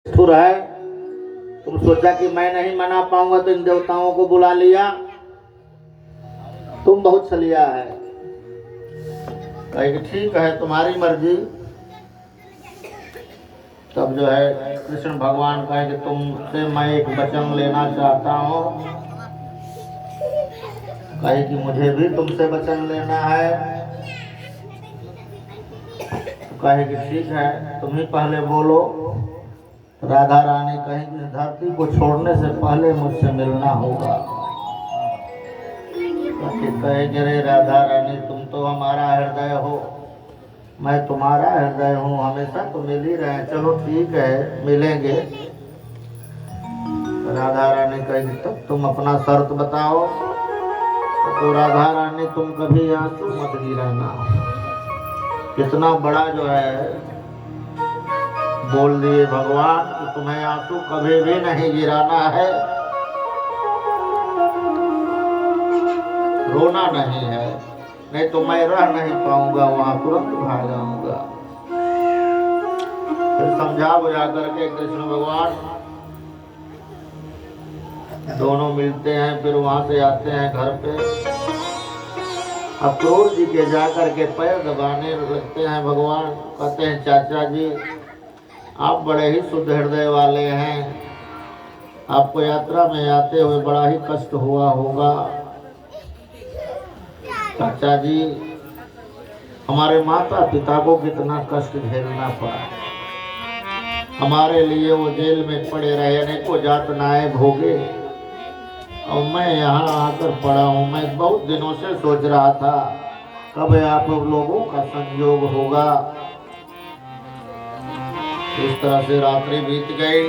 निष्ठुर है। तुम सोचा कि मैं नहीं मना पाऊंगा तो इन देवताओं को बुला लिया। तुम बहुत छलिया है। कहे कि ठीक है तुम्हारी मर्जी। तब जो है कृष्ण भगवान कहे कि तुमसे मैं एक वचन लेना चाहता हूँ। कहे कि मुझे भी तुमसे वचन लेना है। तो कहे कि ठीक है तुम ही पहले बोलो। राधा रानी कहे कि इस धरती को छोड़ने से पहले मुझसे मिलना होगा। कहे कि रे राधा रानी तुम तो हमारा हृदय हो, मैं तुम्हारा हृदय हूँ, हमेशा तो मिल ही रहे। चलो ठीक है मिलेंगे। राधा रानी कहेगी तब तुम अपना शर्त बताओ। तो राधा रानी तुम कभी आंसू मत गिराना। कितना बड़ा जो है बोल दिए भगवान कि तुम्हें आंसू कभी भी नहीं गिराना है, रोना नहीं है, नहीं तो मैं रह नहीं पाऊंगा, वहां तुरंत भाग जाऊंगा। फिर समझा बुझा करके कृष्ण भगवान दोनों मिलते हैं। फिर वहां से आते हैं घर पे। अब क्रोध जी के जाकर के पैर दबाने लगते हैं भगवान। कहते हैं चाचा जी आप बड़े ही शुद्ध हृदय वाले हैं, आपको यात्रा में आते हुए बड़ा ही कष्ट हुआ होगा। चाचा जी हमारे माता पिता को कितना कष्ट झेलना पड़ा, हमारे लिए वो जेल में पड़े रहे, अनेकों यातनाएं भोगे और मैं यहाँ आकर पड़ा हूँ। मैं बहुत दिनों से सोच रहा था कब आप लोगों का संयोग होगा। इस तरह से रात्रि बीत गई।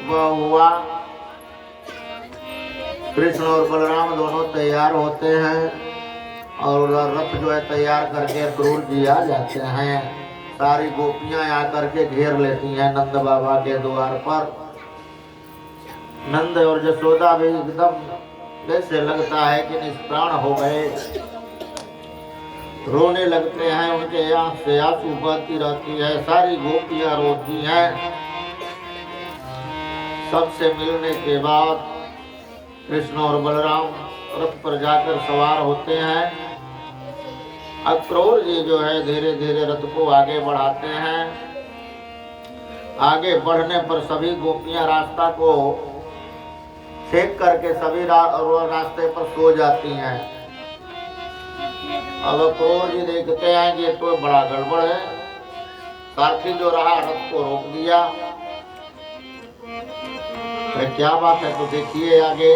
वह हुआ कृष्ण और बलराम दोनों तैयार होते हैं और रथ जो है तैयार करके क्रूर जी आ जाते हैं। सारी गोपियां आकर के घेर लेती हैं नंद बाबा के द्वार पर। नंद और यशोदा भी एकदम जैसे लगता है कि निष्प्राण हो गए, रोने लगते हैं। उनके आंख से आंसू बहती रहती है, सारी गोपियां रोती हैं। सबसे मिलने के बाद कृष्ण और बलराम रथ पर जाकर सवार होते हैं। अक्रूर जी जो है धीरे धीरे रथ को आगे बढ़ाते हैं। आगे बढ़ने पर सभी गोपियां रास्ता को छेद करके सभी रास्ते पर सो जाती हैं। अब अक्रूर जी देखते हैं कि ये तो बड़ा गड़बड़ है। सारथी जो रहा रथ को रोक दिया। क्या बात है? तो देखिए आगे।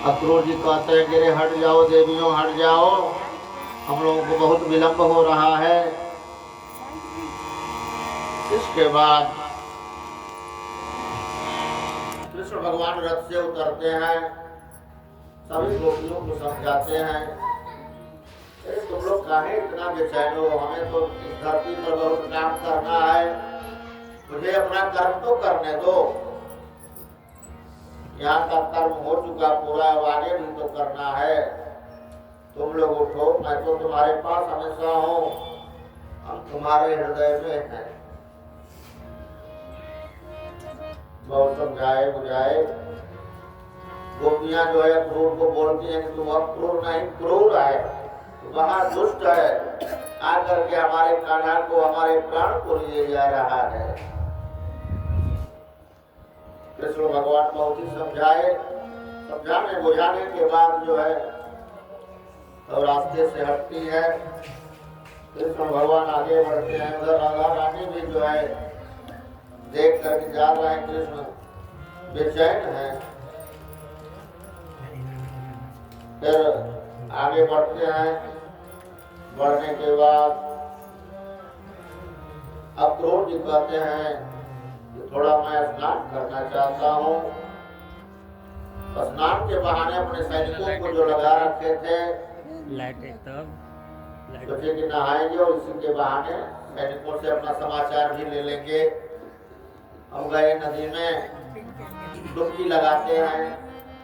अक्रूर जी कहते हैं कि रे हट जाओ देवियों हट जाओ, हम लोगों को बहुत विलंब हो रहा है। इसके बाद कृष्ण भगवान रथ से उतरते हैं, सभी गोपियों को समझाते हैं तुम लोग काहे इतना बेचैन हो, हमें तो इस धरती पर बहुत काम करना है, मुझे अपना कर्म तो करने दो। यहाँ का कर्म हो चुका पूरा, आगे भी तो करना है। तुम लोग उठो, मैं तो तुम्हारे पास हमेशा हूँ, हम तुम्हारे हृदय में हैं। बहुत समझाए बुझाए। गोपियां जो है क्रूर को बोलती हैं कि तू अब क्रूर नहीं क्रूर है, वहां दुष्ट है, आकर के हमारे कान्हा को हमारे प्राण को लिए जा रहा है। कृष्ण भगवान बहुत ही समझाए। समझाने बुझाने के बाद जो है तो रास्ते से हटती है। कृष्ण भगवान आगे बढ़ते हैं। उधर राधा रानी भी जो है देख करके जा रहे हैं कृष्ण बेचैन है। फिर आगे बढ़ते हैं। बढ़ने के बाद अब क्रूर जी कहते हैं कि थोड़ा मैं स्नान करना चाहता हूँ। स्नान के बहाने अपने सैनिकों को जो लगा रखे थे सोचे कि नहाएंगे और इसी के बहाने सैनिकों से अपना समाचार भी ले लेंगे। हम गए नदी में डुबकी लगाते हैं।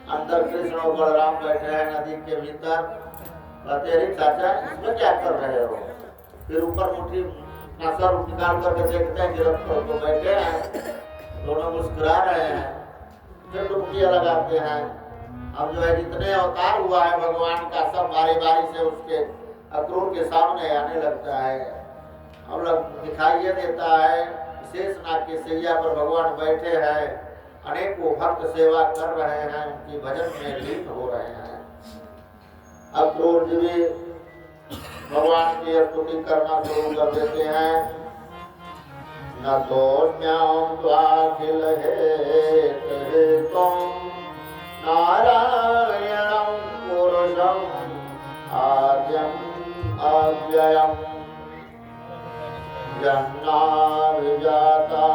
अंदर कृष्ण और बलराम बैठे हैं नदी के भीतर। कहते अरे चाचा इसमें क्या कर रहे हो? फिर ऊपर मुट्ठी सर निकाल करके देखते हैं गिरफ्त पर तो बैठे हैं। मुस्कुरा रहे हैं, फिर डुबकियां लगाते हैं। अब जो है जितने अवतार हुआ है भगवान का सब बारी बारी से उसके अक्रूर के सामने आने लगता है। अब लोग दिखाई देता है शेष नाग की सैया पर भगवान बैठे हैं, अनेकों भक्त सेवा कर रहे हैं, उनकी भजन में लीन हो रहे हैं। अक्रूर जी भी भगवान की स्तुति करना शुरू कर देते हैं। न तो ज्ञान द्वाखिल हेतुम नारायणं पुरुषं आद्यं अव्ययम् जन्माभिजाता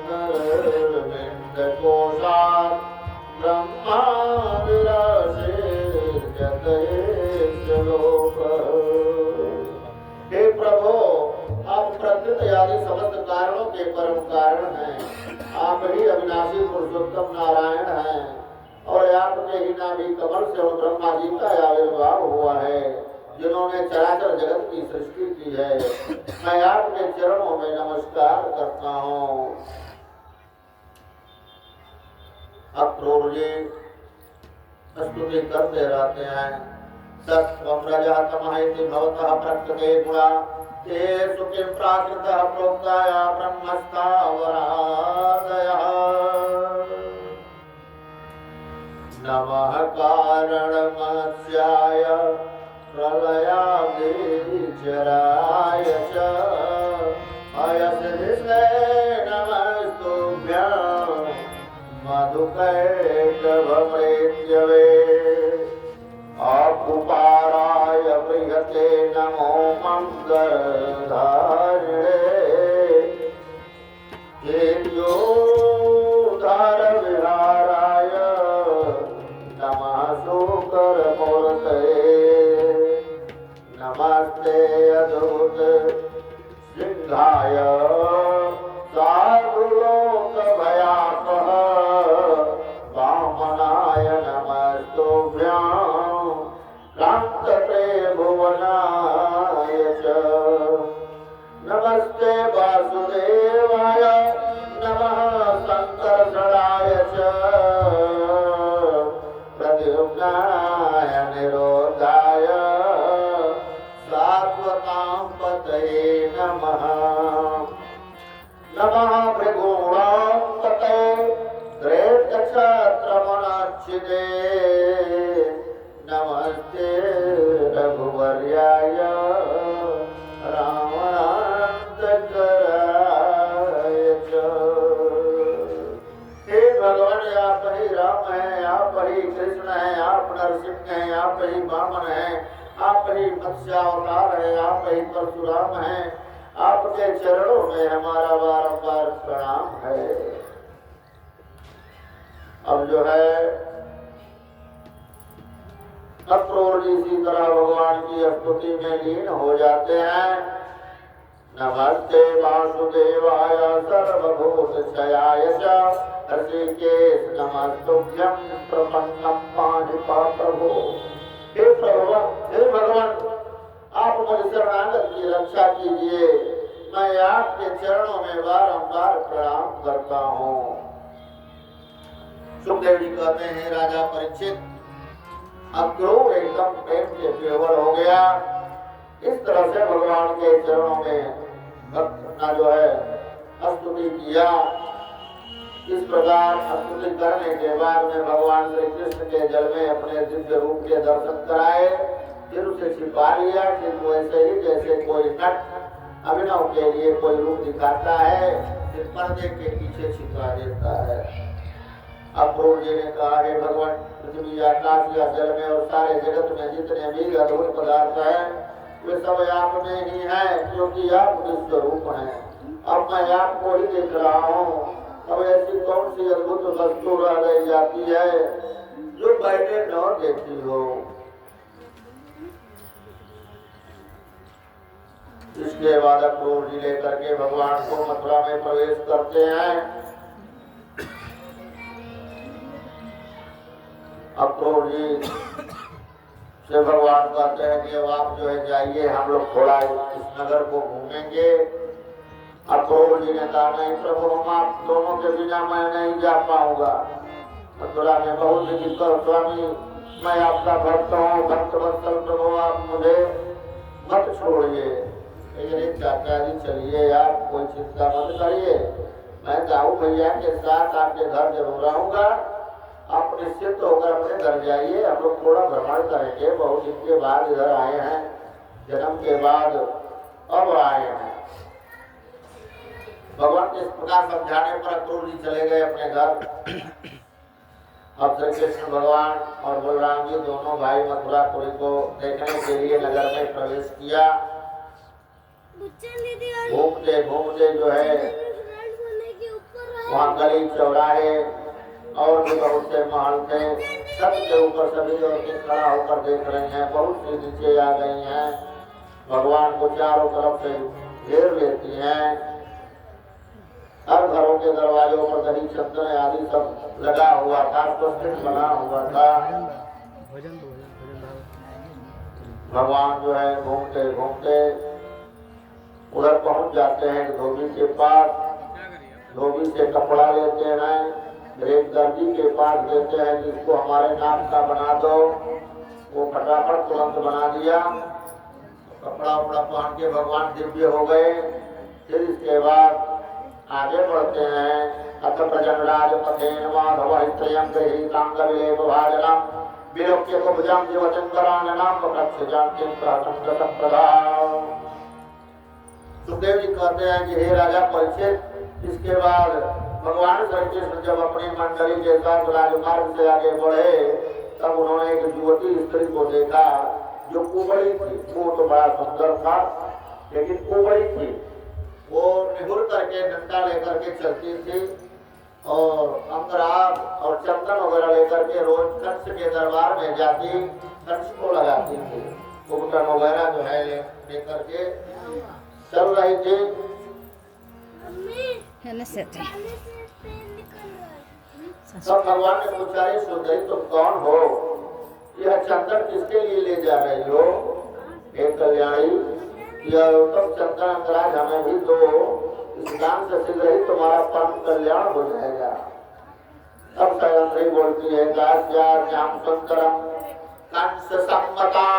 निर्विण्डकोशात् ब्रह्मा विरासेर्यते लोकः। हे प्रभु, आप प्रकृति आदि समस्त कारणों के परम कारण हैं। आप ही अविनाशी पुरुषोत्तम नारायण हैं और आपके ही नाभि कमल से और ब्रह्मा जी का आविर्भाव हुआ है, जिन्होंने चराचर जगत की सृष्टि की है। मैं आपके चरणों में नमस्कार करता हूँ। अक्रूर जी स्तुति करते रहते हैं। सत्वं रजः तमः इति भवतः प्रकृते गुणा ते सुखिं प्राकृतः प्रोक्ताया ब्रह्मस्थावरादयः। नमः कारणमस्याय प्रलयादिचराय च अयसिषे नमस्तुभ्यं मधुकैटभमृत्यवे। अकुपाराय बृहते नमो मंगलधारिणे। हेत्योद्धारविहाराय नमः शुकरमूर्तये। नमस्ते अद्भुत सिंहाय साधुलोकभयापः वामनाय नमस्तुभ्यं कांतते भुवनाय च। नमस्ते वासुदेवाय नमः संकर्षणाय च। प्रद्युम्नाय निरोधाय सात्वतां पतये नमः। नमः भृगुणापते श्रेष्ठक्षत्रमनच्छिदे। नमस्ते रघुवर्याय रावणान्तकराय च। हे भगवान, आप ही राम हैं, आप ही कृष्ण हैं, आप नरसिंह हैं, आप ही वामन हैं, आप ही मत्स्यावतार हैं, आप ही परशुराम हैं। आपके चरणों में हमारा बारंबार प्रणाम है। अब जो है अक्रूर जी इसी तरह भगवान की स्तुति में लीन हो जाते हैं। नमस्ते वासुदेवाय सर्वभूतक्षयाय च ऋषिकेश नमस्तुभ्यं प्रपन्नं पाहि प्रभो। हे भगवान, आप मुझे शरणागत की रक्षा कीजिए। मैं आपके चरणों में बारंबार प्रणाम करता हूँ। सुखदेव जी कहते हैं, राजा परीक्षित, अक्रूर एकदम प्रेम से विह्वल हो गया। इस तरह से भगवान के चरणों में भक्त जो है स्तुति किया। इस प्रकार स्तुति करने के बाद में भगवान श्री कृष्ण के जल में अपने दिव्य रूप के दर्शन कराए। फिर उसे छिपा लिया, ठीक वैसे ही जैसे कोई नट अभिनव के लिए कोई रूप दिखाता है, फिर पर्दे के पीछे छिपा देता है। अक्रूर जी ने कहा, हे भगवान, पृथ्वी आकाश या जल में और सारे जगत में जितने भी अद्भुत पदार्थ हैं वे सब आप में ही हैं, क्योंकि आप विश्व रूप हैं। अब मैं आपको ही देख रहा हूँ। अब ऐसी कौन सी अद्भुत वस्तु रह गई जाती है जो मैंने न देखी हो। इसके बाद अक्रूर जी लेकर के भगवान को मथुरा में प्रवेश करते हैं। अक्रूर जी से भगवान कहते हैं कि अब आप जो है जाइए, हम लोग थोड़ा इस नगर को घूमेंगे। अक्रूर जी ने कहा नहीं प्रभु, हम आप दोनों के बिना मैं नहीं जा पाऊंगा। मथुरा में बहुत दिक्कत, स्वामी मैं आपका भक्त हूँ, भक्त वत्सल प्रभु आप मुझे मत छोड़िए। लेकिन चाचा जी चलिए, आप कोई चिंता मत करिए, मैं दाऊ भैया के साथ आपके घर जरूर आऊंगा, आप निश्चित होकर अपने घर जाइए, हम लोग थोड़ा भ्रमण करेंगे, बहुत दिन के बाद इधर आए हैं, जन्म के बाद अब आए हैं। भगवान के इस प्रकार समझाने पर अक्रूर जी चले गए अपने घर। अब श्री कृष्ण भगवान और बलराम जी दोनों भाई मथुरापुरी को देखने के लिए नगर में प्रवेश किया। घूमते घूमते जो है वहाँ गली चौराहे और भी बहुत से महल थे, सबके ऊपर सभी औरतें खड़ा होकर देख रही हैं, बहुत सी नीचे आ गई हैं, भगवान को चारों तरफ से घेर लेती हैं। हर घरों के दरवाजों पर दही चंदन आदि सब लगा हुआ था, स्वस्तिक बना हुआ था। भगवान जो है घूमते घूमते उधर पहुंच जाते हैं धोबी के पास, धोबी से कपड़ा लेते हैं, एक दर्जी के पास देते हैं जिसको हमारे नाम का बना दो, वो फटाफट तुरंत बना दिया, कपड़ा उपड़ा पहन के भगवान दिव्य हो गए। फिर इसके बाद आगे बढ़ते हैं। अथ प्रजनराज पथेन माधव हित्रयं गृहीतांगविलेप भाजनम विलोक्य कुब्जं जीवचंद्राननाम वक्रक्ष जानतिं प्रहसंगतं प्रदाव। सुखदेव जी कहते हैं कि हे राजा परीक्षित, इसके बाद भगवान श्री कृष्ण जब अपनी मंडली के साथ राजमार्ग से आगे बढ़े तब उन्होंने एक युवती स्त्री को देखा जो कुबड़ी थी। वो तो बड़ा सुंदर था लेकिन कुबड़ी थी, वो निहुर करके डंडा लेकर के चलती थी और अंगराग और चंदन वगैरह लेकर के रोज कंस के दरबार में जाती, कंस को लगाती थी, कुबटन वगैरह जो है लेकर के चल रही थी। सब भगवान ने पूछा, सुंदरी तुम कौन हो, यह चंदन किसके लिए ले जा रही हो? एक कल्याणी, यह उत्तम चंदन अंतराज हमें भी दो, इस दान से शीघ्र ही तुम्हारा परम कल्याण हो जाएगा। तब सयंत्री बोलती है, दास्याम सुंदरम कंस सम्मता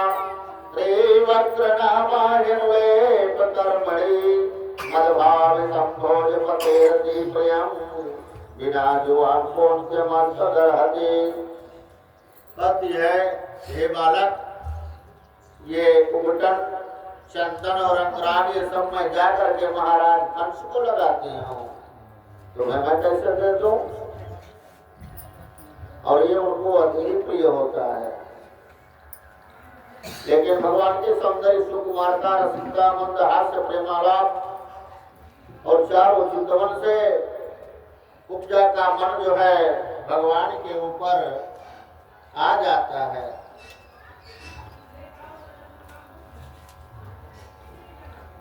त्रिवक्त्र नामायणवेप कर्मणि मदभावितं भोजपतेरति प्रियं बिना जुआन पोंस्य मस्तदर्हति। कहती है, हे बालक, ये कुबटन चंदन और अंतराग ये सब मैं जा करके महाराज कंस को लगाती हूँ, तुम्हें मैं कैसे दे दूं? और ये उनको अति प्रिय होता है। लेकिन भगवान के सौंदर्य सुकुमारता रसिकता मंदहास्य प्रेमालाप और चारों चितवन से उपजा का मन जो है भगवान के ऊपर आ जाता है।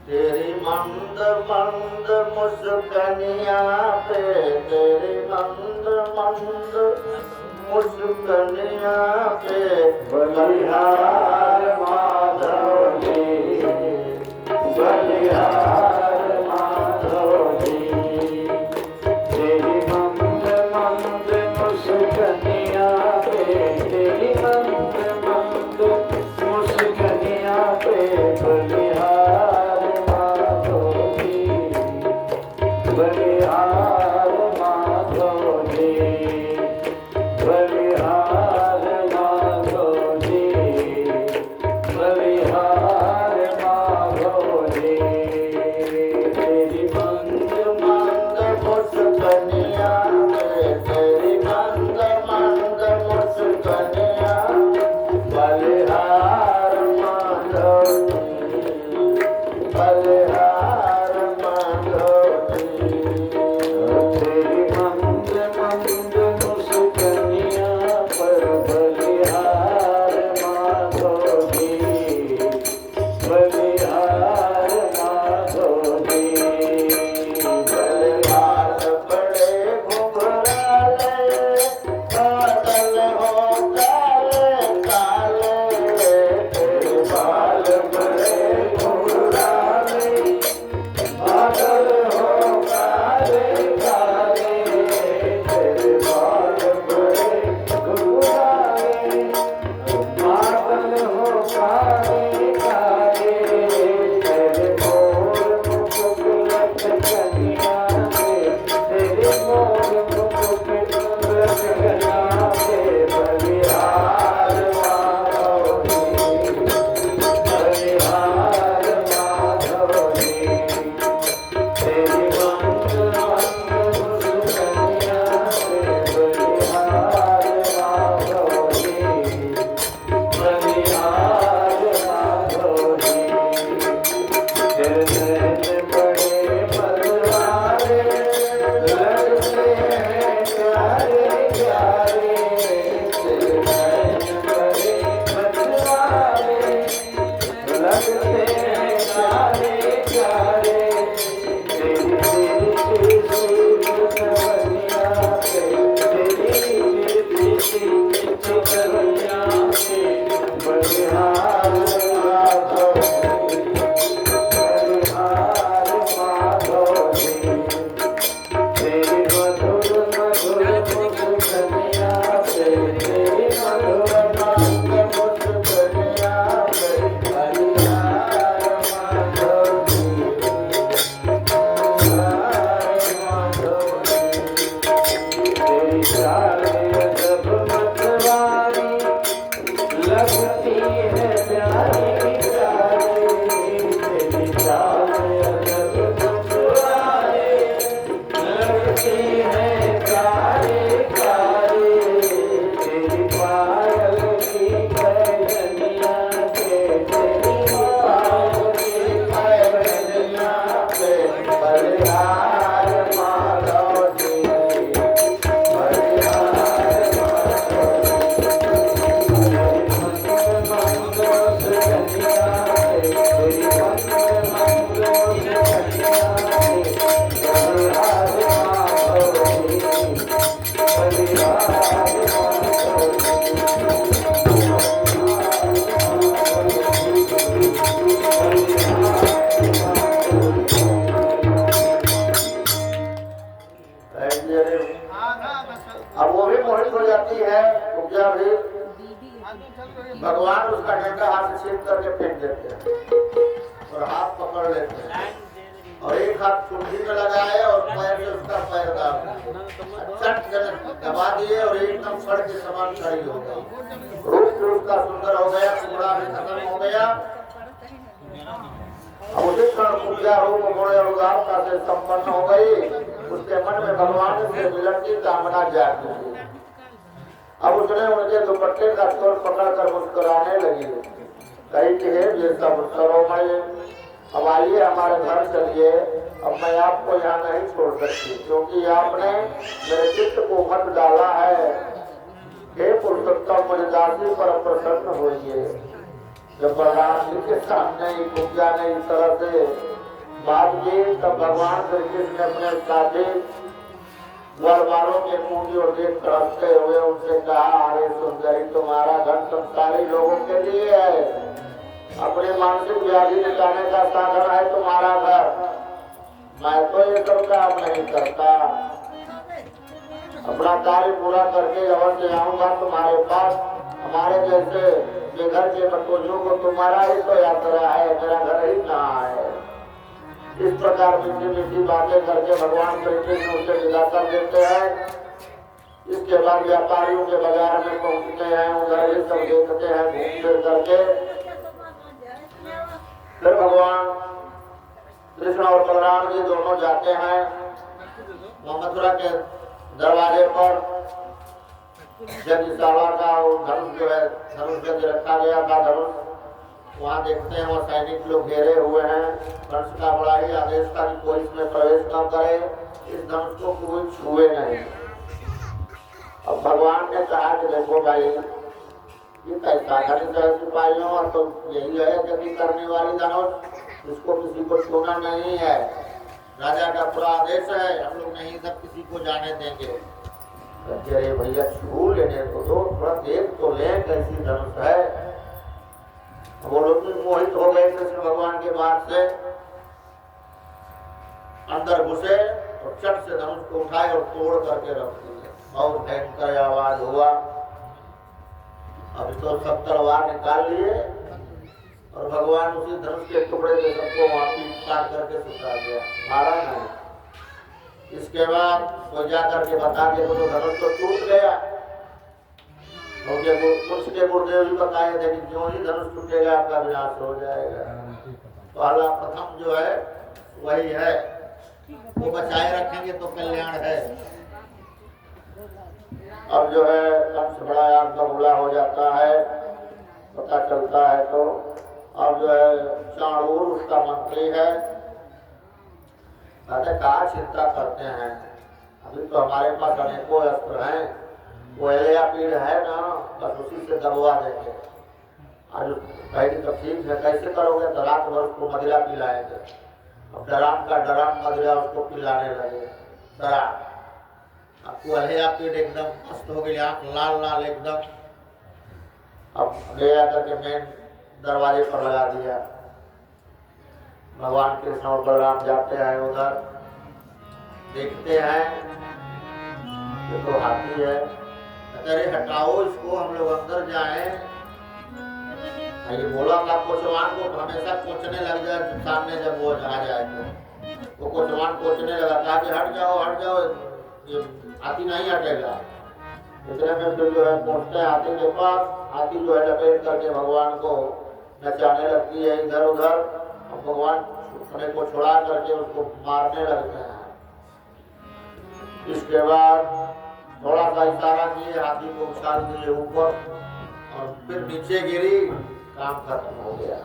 तेरी मंद मंद मुस्कनिया पे, तेरी मंद मंद मुस्कनिया पे बलिहार माधव जी, बलिहार माधव जी। तेरी मंद मंद मुस्कनिया पे, तेरी मंद मंद मुस्कनिया पे बलिहार माधव जी, बलिहार माधव जी, बलिहार माधव जी, बलिहार माधव जी। तेरी मंद मंद मुस्कनिया पे, तेरी मंद मंद मुस्कनिया बलिहार माधव जी, बलिहार माधव जी। तेरी मंद मंद मुस्कनिया पर बलिहार माधव जी, बलिहार माधव जी। बलिहार बड़े अब वो भी मोहित हो जाती है, उपजा भी भगवान उसका डंडा हाथ से छीन करके फेंक देते हैं और हाथ पकड़ लेते हैं और एक हाथ कुंडी में लगाए और पैर से उसका पैर दबा दिए और एकदम सड़ के समान खड़ी हो गई। रूप भी उसका सुंदर हो गया, कुमड़ा भी खत्म हो गया। अब उसी क्षण पूजा रूप गुण और उदारता से संपन्न हो गई। उसके मन में भगवान से मिलन की कामना जाग गई। अब उसने उनके दुपट्टे का तोड़ पकड़कर मुस्कुराने लगी, कही कि हे ये सब सरोमय, अब आइए हमारे घर चलिए, अब मैं आपको यहाँ नहीं छोड़ सकती क्योंकि आपने मेरे चित्त को मत डाला है। हे पुरुषोत्तम, मुझे दासी पर प्रसन्न होइए। जब बलराम जी के सामने पूजा ने इस तरह से बात की, तब भगवान श्री कृष्ण ने अपने साथी वर वालों के मुंह की ओर देख तरसते हुए उनसे कहा, अरे सुंदरी, तुम्हारा घर संसारी लोगों के लिए है, अपने मानसिक व्याधि मिटाने का साधन है तुम्हारा घर। मैं तो ये सब काम नहीं करता, अपना कार्य पूरा करके अवश्य आऊंगा तुम्हारे पास। हमारे जैसे बेघर के बटोलियों को तुम्हारा ही तो यात्रा है, मेरा घर ही कहाँ है। इस प्रकार मीठी मीठी बातें करके भगवान श्री कृष्ण उसे विदा कर देते हैं। इसके बाद व्यापारियों के बाजार में पहुंचते हैं, उधर ये सब देखते हैं घूम फिर करके। फिर भगवान कृष्ण और बलराम जी दोनों जाते हैं मथुरा के दरवाजे पर। यज्ञशाला का धनुष जो है, धनुष यज्ञ रखा गया था, धनुष वहाँ देखते हैं, वहाँ सैनिक लोग घेरे हुए हैं। कंस का बड़ा ही आदेश था कि कोई इसमें प्रवेश न करे, इस धनुष को कोई छुए नहीं। अब भगवान ने कहा कि देखो भाई, ये कैसा धनुष है सिपाहियों, और तो यही है यज्ञ करने वाली धनुष, इसको किसी को छूना नहीं है। राजा का पूरा आदेश है, हम लोग नहीं सब किसी को जाने देंगे। अरे भैया छू लेने को दो, थोड़ा देख तो ले कैसी धनुष है। वो लोग भी मोहित हो गए कृष्ण भगवान के बात से, अंदर घुसे और चट से धनुष को उठाए और तोड़ करके रख दिए। बहुत भयंकर आवाज हुआ। अभी तो सब तलवार निकाल लिए और भगवान उसी धनुष के टुकड़े से सबको वहां पीट काट करके सुखा गया, मारा नहीं। इसके बाद वो जा करके बता दिया तो धनुष तो टूट गया। कुछ के गुरुदेव भी बताए थे कि जो ही धनुष टूटेगा आपका विनाश हो जाएगा। पहला प्रथम जो है वही है, वो बचाए रखेंगे तो कल्याण है। अब जो है कंस बड़ा आग का बुला हो जाता है, पता चलता है तो। अब जो है चाणूर उसका मंत्री है, कहा चिंता करते हैं, अभी तो हमारे पास अनेकों अस्त्र हैं, वो एलियापीड है ना, बस उसी से दबवा देंगे। आज कहेगी तो ठीक है, कैसे करोगे, तो रात भर उसको मदिरा पिलाएंगे। अब डराम का डराम मदिरा उसको पिलाने लगे, डरा। आपको एलियापीड एकदम मस्त हो गई, आँख लाल लाल एकदम। अब गया करके मेन दरवाजे पर लगा दिया। भगवान कृष्ण और बलराम जाते हैं उधर, देखते हैं ये तो हाथी है। अरे हटाओ इसको, हम लोग अंदर जाएं। ये बोला था कोचवान को हमेशा कोचने लग जाए सामने, जब वो आ जाए तो वो कोचवान कोचने लगा, कहा कि हट जाओ ये हाथी नहीं हटेगा। इतने में फिर जो है पहुंचते हैं हाथी के पास। हाथी जो है लपेट करके भगवान को नचाने लगती है इधर उधर, और भगवान अपने को छुड़ा करके उसको मारने लगते हैं। इसके बाद थोड़ा सा इशारा किए, हाथी को उछाल दिए ऊपर और फिर नीचे गिरी, काम खत्म हो गया।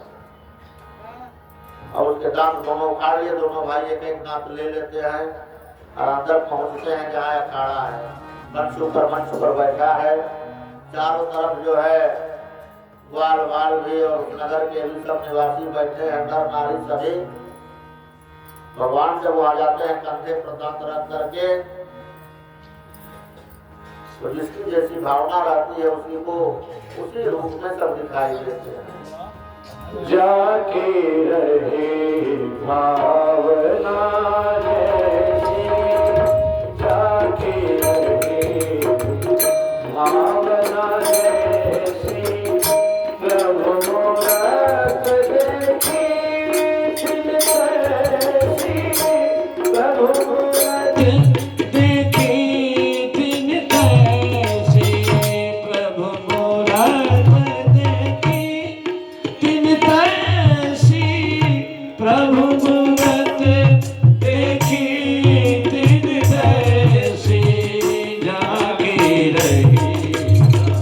और उसके दांत दोनों उखाड़ लिए, दोनों भाई एक एक दांत ले लेते हैं और अंदर पहुंचते हैं जहाँ अखाड़ा है। मंच पर बैठा है, चारों तरफ जो है ग्वाल बाल भी और नगर के भी सब निवासी बैठे हैं, नर नारी सभी। भगवान जब वो आ जाते हैं कंधे पर दांत रख करके, तो जिसकी जैसी भावना रहती है उसी को उसी रूप में सब दिखाई देते हैं। जाके रहे भावना जैसी, जाके रहे भावना जैसी, प्रभु मूरत देखी तिन तैसी, प्रभु मूरत देखी तिन तैसी, प्रभु मूरत देखी तिन तैसी, प्रभु मूरत देखी तिन तैसी, जागे रही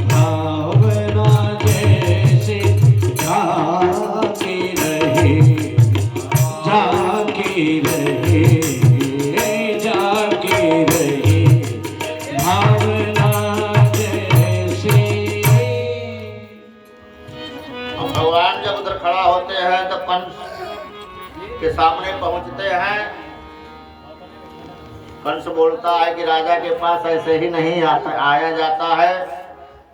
भावना जैसी, जागे रही, जागे रही, जागे रही भावना जैसी। हम भगवान जब उधर खड़ा होते हैं तो कंस के सामने पहुंचते हैं। कंस बोलता है कि राजा के पास ऐसे ही नहीं आया जाता है,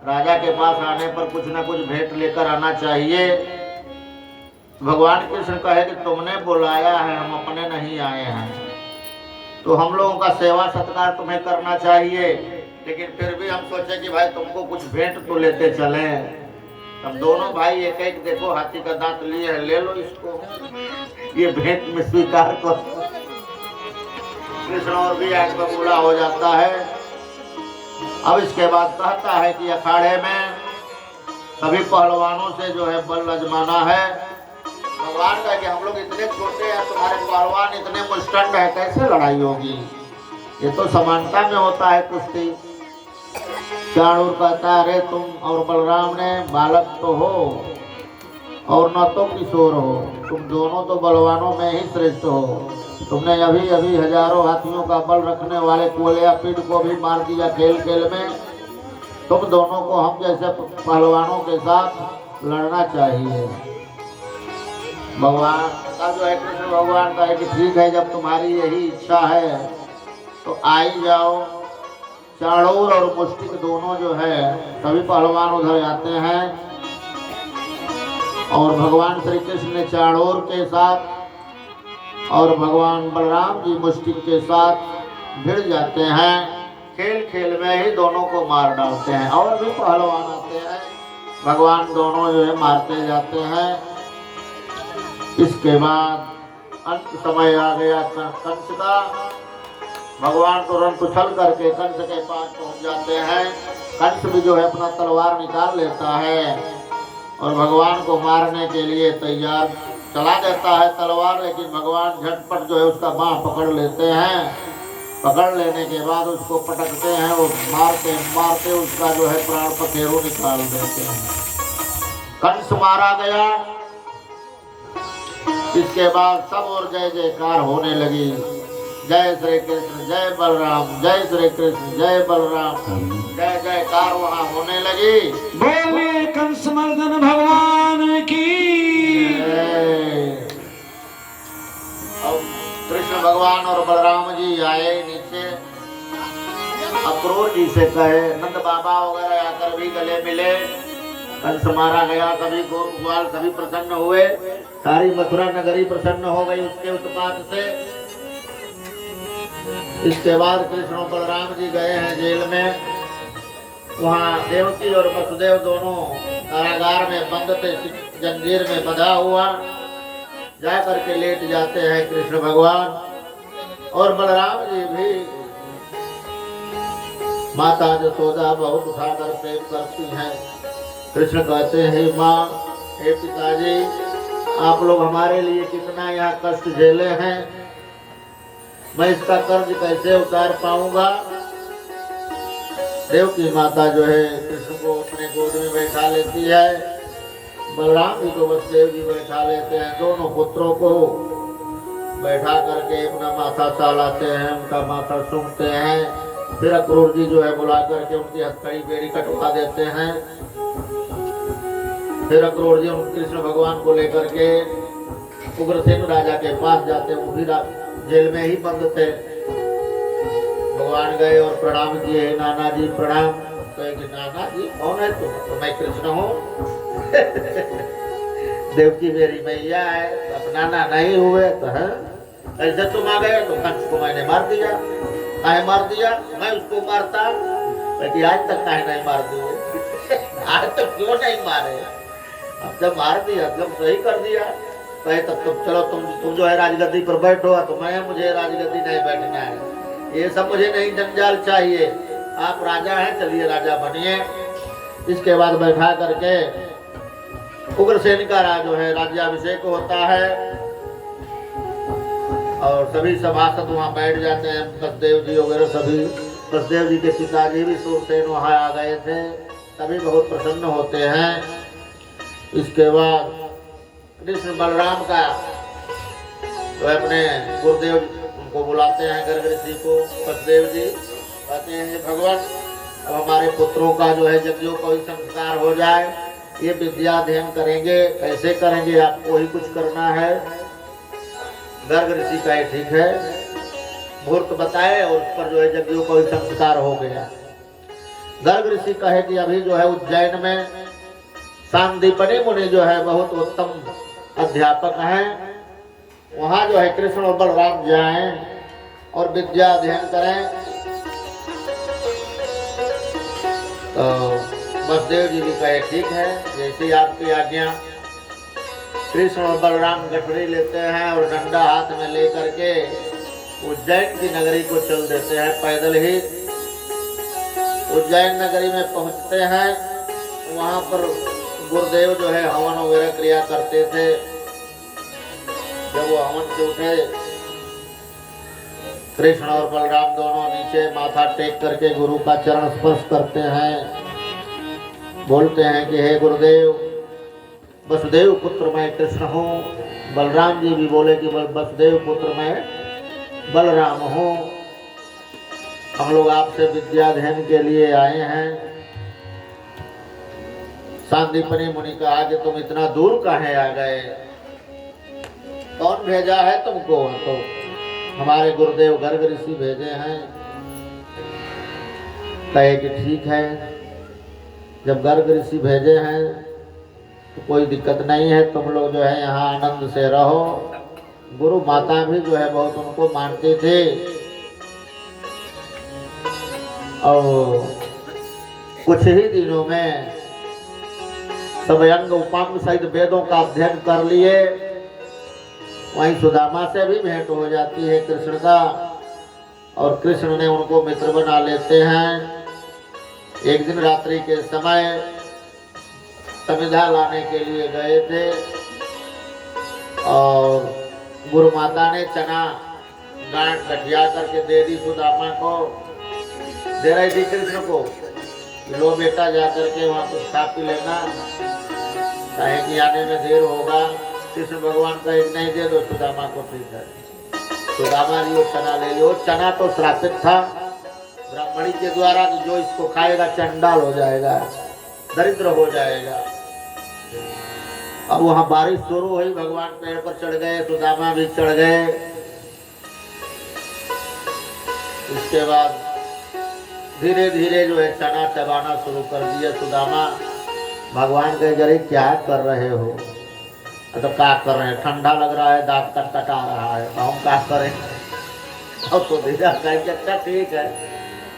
राजा के पास आने पर कुछ न कुछ भेंट लेकर आना चाहिए। भगवान कृष्ण कहे कि तुमने बुलाया है, हम अपने नहीं आए हैं, तो हम लोगों का सेवा सत्कार तुम्हें करना चाहिए। लेकिन फिर भी हम सोचे कि भाई तुमको कुछ भेंट तो लेते चले। हम दोनों भाई एक एक देखो हाथी का दांत लिए है, ले लो इसको, ये भेंट में स्वीकार करो। कृष्ण और भी आंख में बूढ़ा हो जाता है। अब इसके बाद कहता है कि अखाड़े में सभी पहलवानों से जो है बल आजमाना है। भगवान का कि हम लोग इतने छोटे हैं, तुम्हारे पहलवान इतने मुस्टंड है, कैसे लड़ाई होगी? ये तो समानता में होता है कुश्ती। चाणूर कहता है, अरे तुम और बलराम ने बालक तो हो और न तो किशोर हो, तुम दोनों तो बलवानों में ही श्रेष्ठ हो। तुमने अभी अभी हजारों हाथियों का बल रखने वाले कोलिया पीठ को भी मार दिया खेल खेल में। तुम दोनों को हम जैसे पहलवानों के साथ लड़ना चाहिए। भगवान का जो है कृष्ण भगवान का है कि ठीक है, जब तुम्हारी यही इच्छा है तो आ ही जाओ। चाणूर और मुष्टिक दोनों जो है सभी पहलवान उधर जाते हैं और भगवान श्री कृष्ण ने चाणूर के साथ और भगवान बलराम जी मुष्टिक के साथ भिड़ जाते हैं। खेल खेल में ही दोनों को मार डालते हैं और भी पहलवान आते हैं, भगवान दोनों जो है मारते जाते हैं। इसके बाद अंत समय आ गया कंस का। भगवान तुरंत उछल करके कंस के पास पहुंच जाते हैं। कंस भी जो है अपना तलवार निकाल लेता है और भगवान को मारने के लिए तैयार चला देता है तलवार, लेकिन भगवान झटपट जो है उसका बाँह पकड़ लेते हैं। पकड़ लेने के बाद उसको पटकते हैं, वो मारते मारते उसका जो है प्राण पखेरु निकाल देते हैं। कंस मारा गया। इसके बाद सब और जय जयकार होने लगी। जय श्री कृष्ण, जय बलराम, जय श्री कृष्ण, जय बलराम, जय जयकार वहाँ होने लगी। बोले कंस मर्दन भगवान की। अब कृष्ण भगवान और बलराम जी आए नीचे। अक्रूर जी से कहे, नंद बाबा वगैरह आकर भी गले मिले। कंस मारा गया, सभी गोपाल सभी प्रसन्न हुए, सारी मथुरा नगरी प्रसन्न हो गई उसके उत्पात से। इसके बाद कृष्ण और बलराम जी गए हैं जेल में। वहाँ देवकी और वसुदेव दोनों कारागार में बंद थे, जंजीर में बंधा हुआ। जा करके लेट जाते हैं कृष्ण भगवान और बलराम जी भी माता यशोदा बहुत उठाकर प्रेम करती हैं। कृष्ण कहते हैं माँ, हे पिताजी, आप लोग हमारे लिए कितना यहाँ कष्ट झेले हैं, मैं इसका कर्ज कैसे उतार पाऊंगा। देव की माता जो है कृष्ण को अपने गोद में बैठा लेती है, बलराम जी को वसुदेव जी बैठा लेते हैं। दोनों पुत्रों को बैठा करके अपना माथा सहलाते हैं, उनका माथा सूंघते हैं। फिर अक्रूर जी जो है बुला करके उनकी हथकड़ी बेड़ी कटवा देते हैं। फिर अक्रूर जी कृष्ण भगवान को लेकर के उग्रसेन राजा के पास जाते हैं। वो भी जेल में ही बंद थे। भगवान गए और प्रणाम किए, नाना जी प्रणाम। कहेंगे नाना जी कौन है तुम? तो मैं कृष्ण हूँ। देवकी मेरी मैया है, अब नाना नहीं हुए तो है ऐसे तुम आ गए तो कंस को मैंने मार दिया। काहे मार दिया? मैं उसको मारता, लेकिन आज तक काहे नहीं मार दिए? आज तक क्यों नहीं मारे? अब जब मार दिया, जब सही कर दिया, कहे तब तो चलो तुम जो है राजगद्दी पर बैठो, तो मैं मुझे राजगद्दी नहीं बैठना है, ये सब मुझे नहीं जंजाल चाहिए। आप राजा हैं, चलिए राजा बनिए। इसके बाद बैठा करके उग्रसेन का जो है राज्याभिषेक होता है और सभी सभासद वहाँ बैठ जाते हैं। वसुदेव जी वगैरह सभी, वसुदेव जी के पिताजी भी सुरसेन वहाँ आ गए थे, सभी बहुत प्रसन्न होते हैं। इसके बाद कृष्ण बलराम का तो अपने गुरुदेव उनको बुलाते हैं, गर्ग ऋषि को। वसुदेव जी कहते हैं भगवान, अब हमारे पुत्रों का जो है जब जो कोई संस्कार हो जाए, ये विद्या अध्ययन करेंगे, कैसे करेंगे, आपको ही कुछ करना है। गर्ग ऋषि कहे ठीक है, मुहूर्त बताए और उस पर जो है जब जो कोई संस्कार हो गया। गर्ग ऋषि कहे कि अभी जो है उज्जैन में सांदीपनि मुनि जो है बहुत उत्तम अध्यापक हैं, वहाँ जो है कृष्ण और बलराम जाएं और विद्या अध्ययन करें। तो वसुदेव जी भी कहे ठीक है, जैसी आपकी आज्ञा। कृष्ण और बलराम गठरी लेते हैं और डंडा हाथ में लेकर के उज्जैन की नगरी को चल देते हैं पैदल ही। उज्जैन नगरी में पहुंचते हैं, वहाँ पर गुरुदेव जो है हवन वगैरह क्रिया करते थे। जब वो हवन से उठे, कृष्ण और बलराम दोनों नीचे माथा टेक करके गुरु का चरण स्पर्श करते हैं, बोलते हैं कि हे गुरुदेव, वसुदेव पुत्र मैं कृष्ण हूँ। बलराम जी भी बोले कि वसुदेव पुत्र मैं बलराम हूँ, हम लोग आपसे विद्या अध्ययन के लिए आए हैं। सांदीपनि मुनि कहा कि तुम इतना दूर काहे आ गए, कौन भेजा है तुमको? तो हमारे गुरुदेव गर्ग ऋषि भेजे हैं। कहे कि ठीक है, जब गर्ग ऋषि भेजे हैं तो कोई दिक्कत नहीं है, तुम लोग जो है यहाँ आनंद से रहो। गुरु माता भी जो है बहुत उनको मानती थी और कुछ ही दिनों में सब अंग उपांग सहित वेदों का अध्ययन कर लिए। वहीं सुदामा से भी भेंट हो जाती है कृष्ण का, और कृष्ण ने उनको मित्र बना लेते हैं। एक दिन रात्रि के समय समिधा लाने के लिए गए थे और गुरु माता ने चना गांठ गठिया करके दे दी सुदामा को, दे रही थी कृष्ण को, लो बेटा जा करके वहाँ कुछ खा पी लेना, चाहे कि आने में देर होगा। कृष्ण भगवान का एक नहीं दे दो सुदामा को, ठीक है। सुदामा जी वो चना ले लो। चना तो श्रापित था ब्राह्मणी के द्वारा, जो इसको खाएगा चंडाल हो जाएगा, दरिद्र हो जाएगा। अब वहाँ बारिश शुरू हुई, भगवान पेड़ पर चढ़ गए, सुदामा भी चढ़ गए। उसके बाद धीरे धीरे जो है चना चबाना शुरू कर दिया सुदामा। भगवान कहे जरे क्या कर रहे हो? तो क्या कर रहे हैं, ठंडा लग रहा है, दांत कटकटा रहा है, तो हम क्या करें? और तो धीरा कहे अच्छा ठीक है,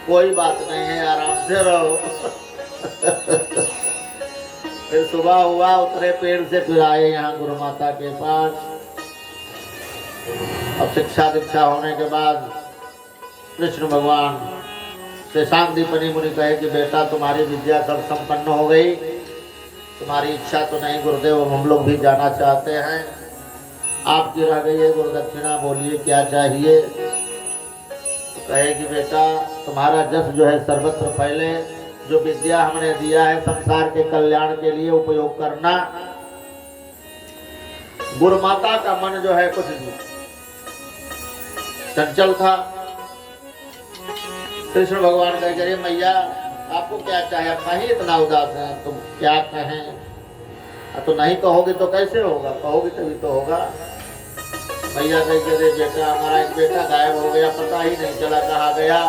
कोई बात नहीं है, आराम से रहो। फिर सुबह हुआ, उतरे पेड़ से, फिर आए यहाँ गुरु माता के पास। अब शिक्षा दीक्षा होने के बाद कृष्ण भगवान शांतिपनी मुनि कहे कि बेटा तुम्हारी विद्या सब संपन्न हो गई, तुम्हारी इच्छा तो नहीं गुरुदेव, हम लोग भी जाना चाहते हैं, आपकी रह गई है गुरुदक्षिणा, बोलिए क्या चाहिए। तो कहे कि बेटा तुम्हारा जस जो है सर्वत्र पहले, जो विद्या हमने दिया है संसार के कल्याण के लिए उपयोग करना। गुरु माता का मन जो है कुछ चंचल था। कृष्ण भगवान कहे अरे मैया आपको क्या चाहिए, आप कहीं इतना उदास है, तुम क्या कहें, तो नहीं कहोगे तो कैसे होगा, कहोगे तभी तो होगा। मैया कहे अरे बेटा हमारा एक बेटा गायब हो गया, पता ही नहीं चला कहाँ गया,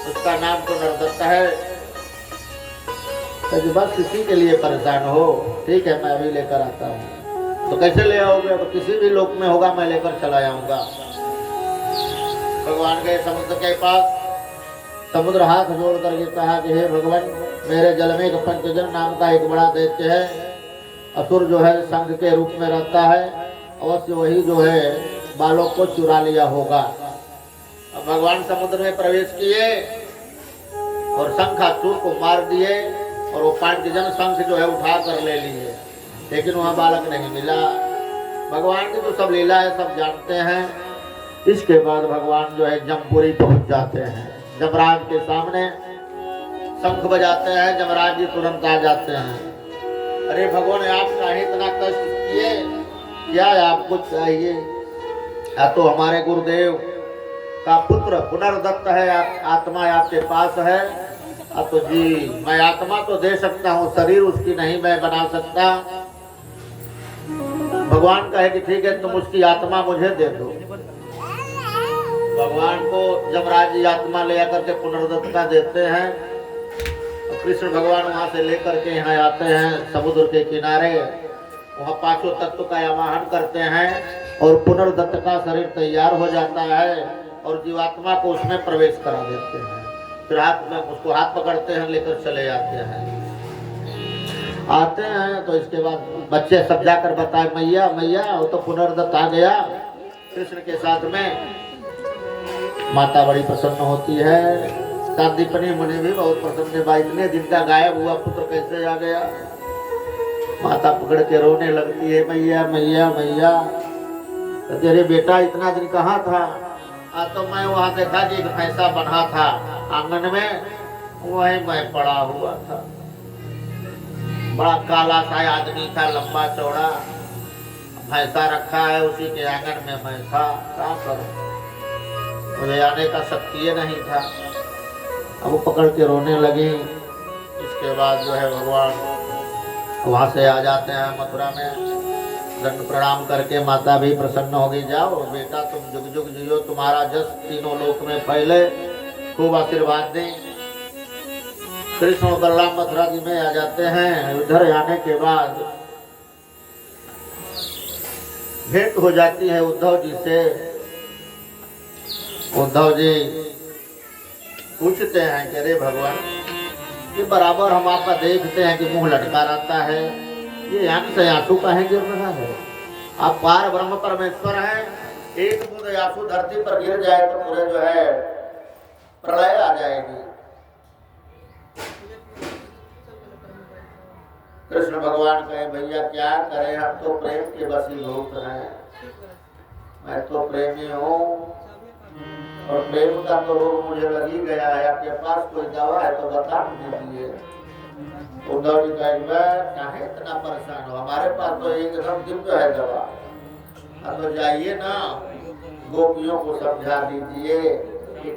उसका नाम तो नरदत्त है। तो बस इसी के लिए परेशान हो, ठीक है मैं अभी लेकर आता हूँ। तो कैसे ले आओगे, तो किसी भी लोक में होगा मैं लेकर चला जाऊंगा। भगवान गए समुद्र के पास, समुद्र हाथ जोड़ करके कहा कि हे भगवान, मेरे जल में एक पंचजन नाम का एक बड़ा दैत्य है, असुर जो है संघ के रूप में रहता है, अवश्य वही जो है बालों को चुरा लिया होगा। अब भगवान समुद्र में प्रवेश किए और शंखासुर को मार दिए और वो पंचजन शंख जो है उठा कर ले लिए, लेकिन वहाँ बालक नहीं मिला। भगवान की तो सब लीला है, सब जानते हैं। इसके बाद भगवान जो है जमपुरी पहुंच जाते हैं, जमराज के सामने शंख बजाते हैं, जमराज जी तुरंत आ जाते हैं। अरे भगवान आप काहे इतना कष्ट किए, क्या आपको चाहिए? तो हमारे गुरुदेव का पुत्र पुनर्दत्त है, आत्मा आपके पास है। तो जी मैं आत्मा तो दे सकता हूँ, शरीर उसकी नहीं मैं बना सकता। भगवान कहे कि ठीक है तुम उसकी आत्मा मुझे दे दो। भगवान को जमराज जी आत्मा ले आकर के पुनर्दत्त का देते हैं। कृष्ण भगवान वहां से लेकर के यहाँ आते हैं समुद्र के किनारे, वहाँ पांचों तत्व का आवाहन करते हैं और पुनर्दत्त का शरीर तैयार हो जाता है और जीवात्मा को उसमें प्रवेश करा देते हैं। फिर हाथ में उसको हाथ पकड़ते हैं, लेकर चले जाते हैं। आते हैं तो इसके बाद बच्चे सब जाकर बताए मैया मैया वो तो पुनर्दत्त आ गया कृष्ण के साथ में। माता बड़ी प्रसन्न होती है, शांतिपनी मुनि भी बहुत प्रसन्न है, इतने दिन का गायब हुआ पुत्र कैसे आ गया। माता पकड़ के रोने लगती है, मैया मैया मैया। तो तेरे बेटा इतना दिन कहाँ था? तो मैं वहाँ देखा कि एक भैंसा बंधा था आंगन में, वहीं मैं पड़ा हुआ था। बड़ा काला सा आदमी था, लंबा चौड़ा, भैंसा रखा है उसी के आंगन में मैं था, क्या करूं, मुझे आने का शक्ति नहीं था। अब वो पकड़ के रोने लगी। इसके बाद जो है भगवान वहाँ से आ जाते हैं मथुरा में, दंड प्रणाम करके माता भी प्रसन्न हो गई। जाओ बेटा तुम जुग जुग जियो, तुम्हारा जस तीनों लोक में फैले, खूब आशीर्वाद दें। कृष्ण और बलराम मथुरा जी में आ जाते हैं। उधर आने के बाद भेंट हो जाती है उद्धव जी से। उद्धव जी पूछते हैं कि अरे भगवान, ये बराबर हम आपका देखते हैं कि मुंह लटका रहता है, ये आंख से आंसू काहे गिर रहा है? आप पार ब्रह्म परमेश्वर हैं, एक बूंद आंसू धरती पर गिर जाए तो पूरे जो है प्रलय आ जाएगी। कृष्ण भगवान कहे भैया क्या करें, हम तो प्रेम के बसी लोग हैं, मैं तो प्रेमी हूँ और प्रेम का तो रोग मुझे लग ही गया है, आपके पास कोई दवा है तो बता दीजिए। उद्धव जी कहेंगे काहे इतना परेशान हो, हमारे पास तो एकदम दिव्य है दवा। तो जाइए ना, गोपियों को समझा दीजिए,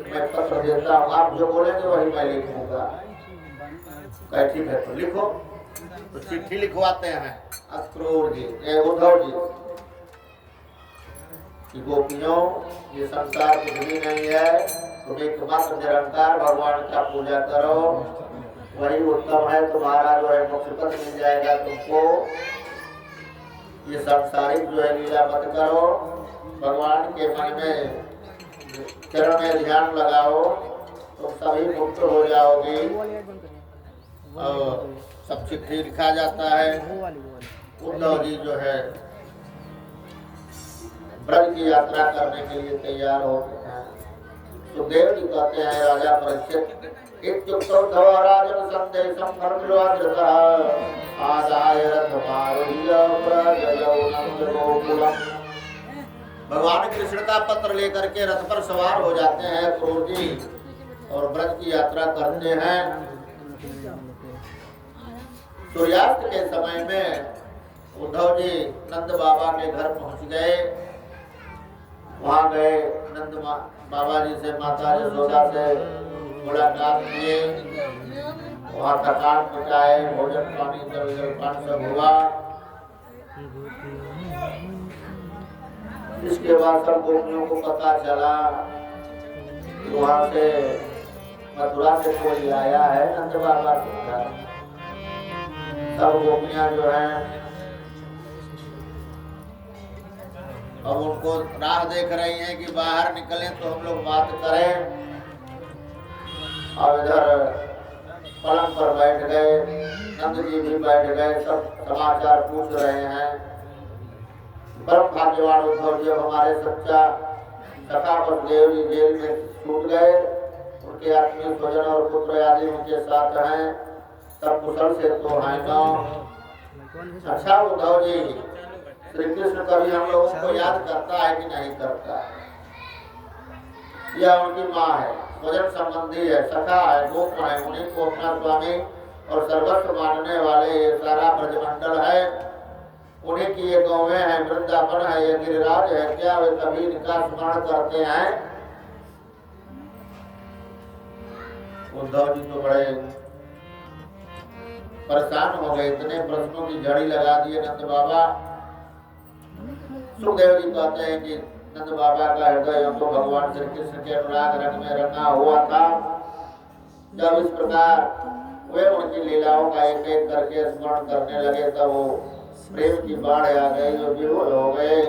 मैं पत्र देता हूँ, आप जो बोलेंगे वही मैं लिखूंगा। ठीक है तो लिखो। तो चिट्ठी लिखवाते हैं अक्रूर जी, उद्धव जी कि गोपियों ये संसार कुछ भी नहीं है, तुम एकमात्र निरंकार भगवान का पूजा करो, वही उत्तम है, तुम्हारा जो है मोक्ष पद मिल जाएगा तुमको। ये संसारिक जो है लीला मत करो, भगवान के मन में चरण में ध्यान लगाओ, तुम सभी मुक्त हो जाओगे। और सब चिट्ठी लिखा जाता है। उद्धव जी जो है ब्रज की यात्रा करने के लिए तैयार हो गए हैं। सुखदेव जी कहते हैं राजा परीक्षित इत्युक्तौ धवराजन संदेशं भर्तृवाद्रतः आदाय रथमारूह्य प्रजयौ नन्दगोकुलम्। भगवान कृष्ण का पत्र लेकर के रथ पर सवार हो जाते हैं क्रूर जी और व्रत की यात्रा करते हैं। सूर्यास्त के समय में उद्धव जी नंद बाबा के घर पहुंच गए। वहां गए, नंद बाबा जी से माता यशोदा से मुलाकात किए, वहां थकान मिटाए, भोजन पानी जलपान सब हुआ। इसके बाद सब गोपियों को पता चला कि वहां से मथुरा से कोई आया है नंद बाबा के घर। सब गोपियां जो हैं अब उनको राह देख रही हैं कि बाहर निकले तो हम लोग बात करें। अब इधर पलंग पर बैठ गए, नंद जी भी बैठ गए, सब समाचार पूछ रहे हैं। परम भाग्यवान उद्धव जी हमारे सच्चा सखा बसदेव जी जेल में छूट गए, उनके आत्मीय स्वजन और पुत्र आदि उनके साथ हैं, सब कुशल से तो है ना। अच्छा उद्धव जी, श्री कृष्ण कभी हम लोगों को याद करता है कि नहीं करता? यह उनकी माँ है, स्वजन संबंधी है, सखा है, गोप है, उन्हीं को अपना स्वामी और सर्वस्व मानने वाले ये सारा ब्रजमंडल है, उन्हीं की ये गौवें हैं, वृंदावन है, ये गिरिराज है। क्या वे कभी इनका स्मरण करते हैं? उद्धव जी तो बड़े परेशान हो गए, इतने प्रश्नों की झड़ी लगा दिए नंद बाबा। सुखदेव जी कहते हैं कि नंद बाबा का हृदय तो भगवान श्री कृष्ण के अनुराग रंग में रंगा हुआ था। जब इस प्रकार वे उनकी लीलाओं का एक एक करके स्मरण करने लगे तब वो प्रेम की बाढ़ आ गई, जो विभोर हो गए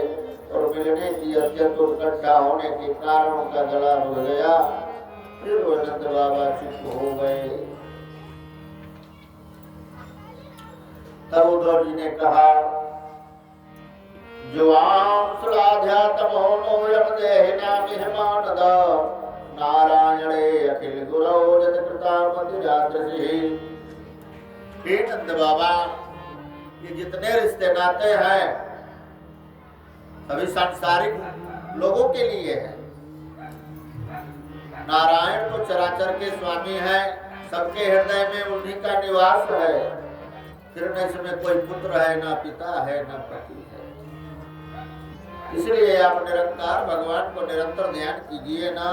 और मिलने की अत्यंत उत्कंठा होने के कारण उनका गला रुक गया। फिर वो नंद बाबा चुप हो गए। तब उद्धव जी ने कहा, जुआम सुलाध्यात्मो नो यम देहिना मिहमानद नारायणे अखिल गुरौ जत कृतामति जादृशि। हे नंद बाबा, ये जितने रिश्ते नाते हैं सभी सांसारिक लोगों के लिए है। नारायण तो चराचर के स्वामी हैं, सबके हृदय में उन्हीं का निवास है। फिर न इसमें कोई पुत्र है, ना पिता है, ना पति है। इसलिए आप निरंकार भगवान को निरंतर ध्यान कीजिए ना।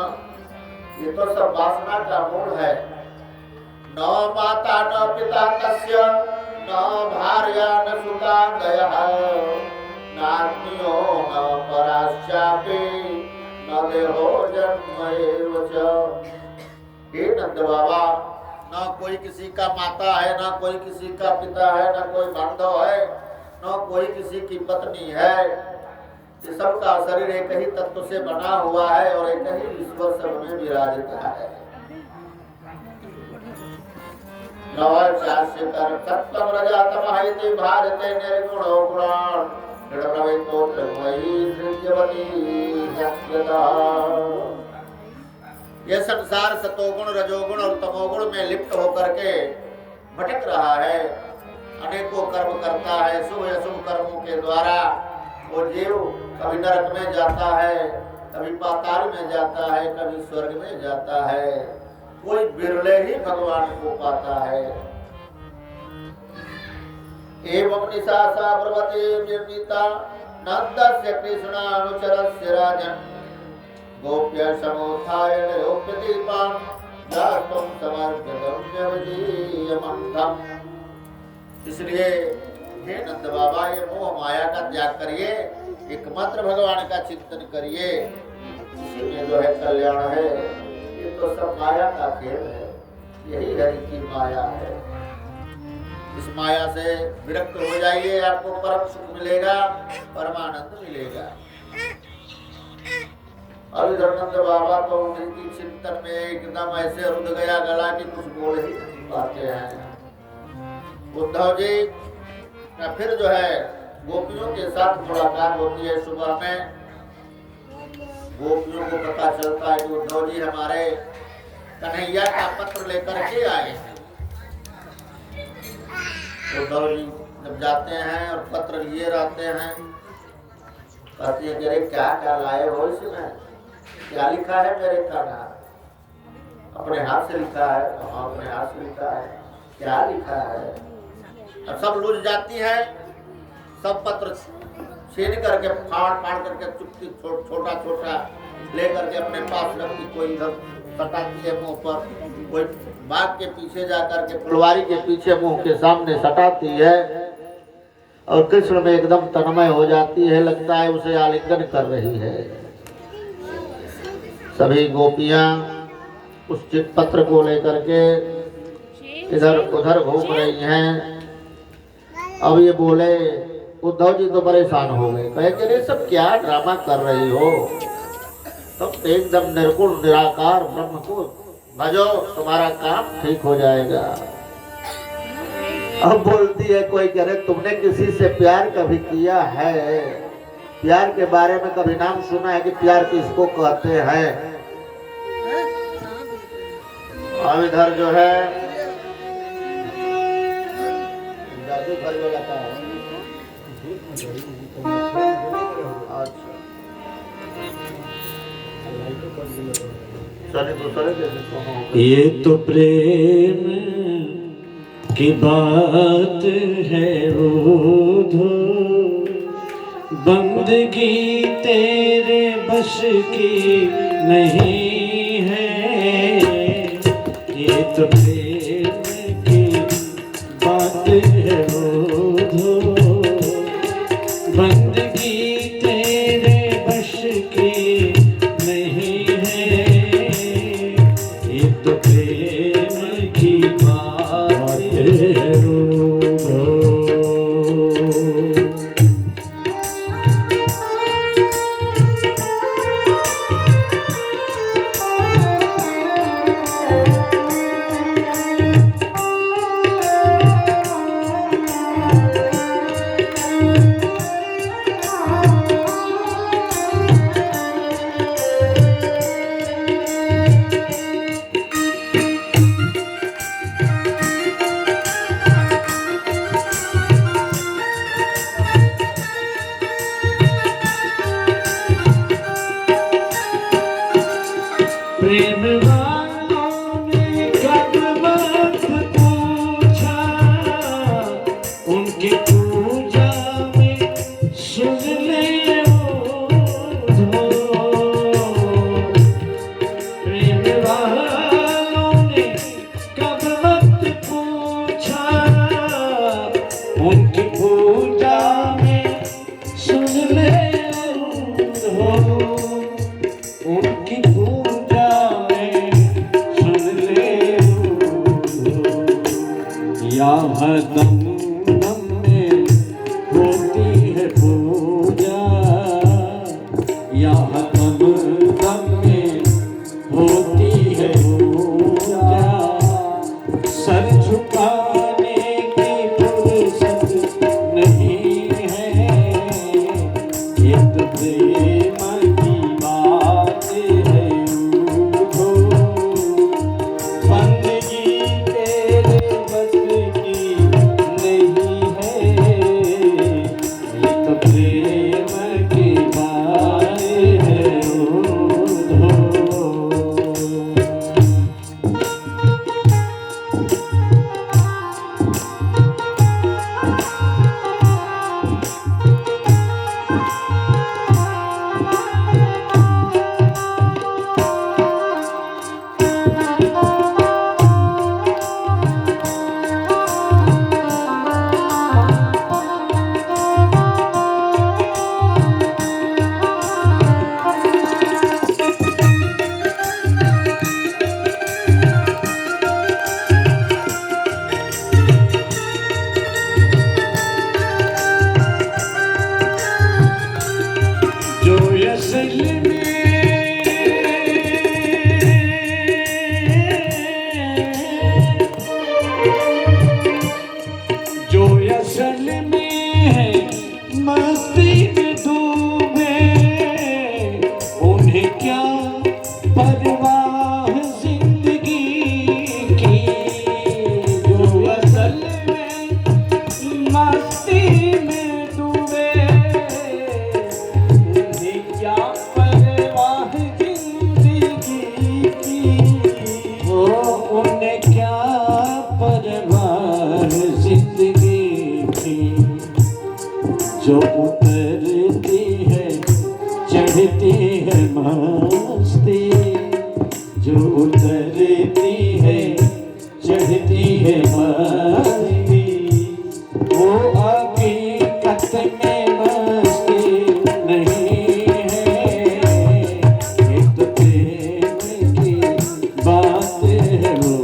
ये तो सब वासना का मूल है। न माता न पिता तस्य न भार्या न सुता दयः नात्मीयो न पराश्चापि न देहो जन्म एव च। हे नंद बाबा, न कोई किसी का माता है, न कोई किसी का पिता है, न कोई बांधव है, न कोई किसी की पत्नी है। ये सबका शरीर एक ही तत्व से बना हुआ है और एक ही ईश्वर सब में विराजता है। नवचास्य कर सत्तम रजतमहिति भारते निर्गुणो गुणान् निर्भवेतो त्रिमयी सृज्यवती जगदा। ये संसार सतोगुण रजोगुण और तमोगुण में लिप्त होकर के भटक रहा है, अनेकों कर्म करता है। शुभ अशुभ कर्मों के द्वारा वो जीव कभी नरक में जाता है, कभी पाताल में जाता है, कभी स्वर्ग में जाता है। कोई बिरले ही भगवान को पाता है। एवं निशासा प्रवते निर्मिता नंदस्य कृष्णानुचरस्य राजन् गोप्य समोत्थाय नयोप्यदीपान् दास्तुं समर्प्यगम्यवदीयमन्थम्। इसलिए हे नंद बाबा, ये मोह माया का त्याग करिए, एकमात्र भगवान का चिंतन करिए, इसी में जो है कल्याण है। ये तो सब माया का खेल है, यही हरि की माया है। इस माया से विरक्त हो जाइए, आपको परम सुख मिलेगा, परमानंद मिलेगा। अब इधर नंद बाबा तो उनकी चिंतन में एकदम ऐसे रुद गया गला कि कुछ बोल ही नहीं पाते हैं। उद्धव जी का फिर जो है गोपियों के साथ मुलाकात होती है सुबह में। गोपियों को पता चलता है कि उद्धव जी हमारे कन्हैया का पत्र लेकर के आए हैं। उद्धव जी जब जाते हैं और पत्र लिए रहते हैं, कहते हैं अरे क्या क्या लाए हो इसमें, क्या लिखा है मेरे का नाम? अपने हाथ से लिखा है। अपने हाथ से लिखा है, क्या लिखा है? और सब लुझ जाती है, सब पत्र छीन करके फाड़ फाड़ करके चुपती छोटा छोटा ले करके अपने पास रखती, कोई इधर सटाती है मुंह पर, कोई बाघ के पीछे जा करके फुलवारी के पीछे मुंह के सामने सटाती है और कृष्ण में एकदम तन्मय हो जाती है, लगता है उसे आलिंगन कर रही है। सभी गोपियां उस चिट्ठपत्र को लेकर के इधर उधर घूम रही हैं। अब ये बोले, उद्धव जी तो परेशान हो गए, कहे कि ये सब क्या ड्रामा कर रही हो, तुम तो एकदम निर्गुण निराकार ब्रह्म को भजो, तुम्हारा काम ठीक हो जाएगा। अब बोलती है, कोई कह रहे तुमने किसी से प्यार कभी किया है? प्यार के बारे में कभी नाम सुना है कि प्यार किसको कहते हैं? अब इधर जो है जादू घर वाला का है। अच्छा, चलिए दूसरे जैसे ये तो प्रेम की बात है उधो, बंदगी तेरे बस की नहीं है। ये तो प्रेम की बात है उधो, बंदगी तेरे बस की नहीं है। ये तो प्रेम की बात है उधो। प्रेम वालों ने कब मत पूछा, उनकी पूजा में सुन ले उधो। प्रेम वालों ने कब मत पूछा, उनकी पूजा में सुन ले उधो। उनकी पूजा में सुन ले यहाँ दम दम में होती है पूजा, यहाँ दम दम में होती है पूजा। सर झुकाने की फुर्सत नहीं है। ये तो प्रेम की बात है उधो, बंदगी तेरे बस की नहीं जो उतरती है चढ़ती है मस्ती, जो उतरती है चढ़ती है मस्ती, वो हकीकत में मस्ती नहीं है, ये तो प्रेम की बात है वो।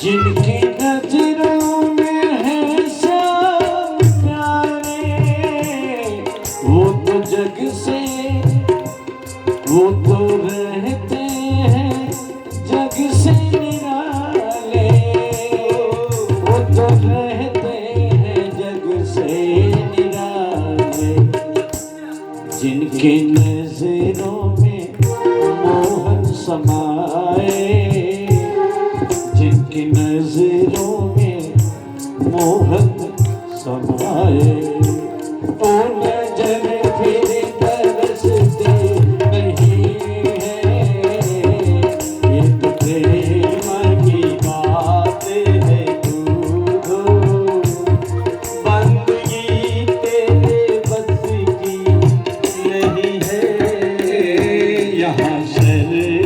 जिनकी नजरों में है सब प्यारे, वो तो जग से, वो तो रहते हैं जग से निराले, वो तो रहते हैं जग से निराले, जिनकी नजरों में मोहन समाए, जिनकी नजरों में मोहन समाए, ओ नजर फिर तरसते नहीं है, ये तो प्रेम की बात है तू, बंदगी तेरे बस की नहीं है, यहाँ शर्म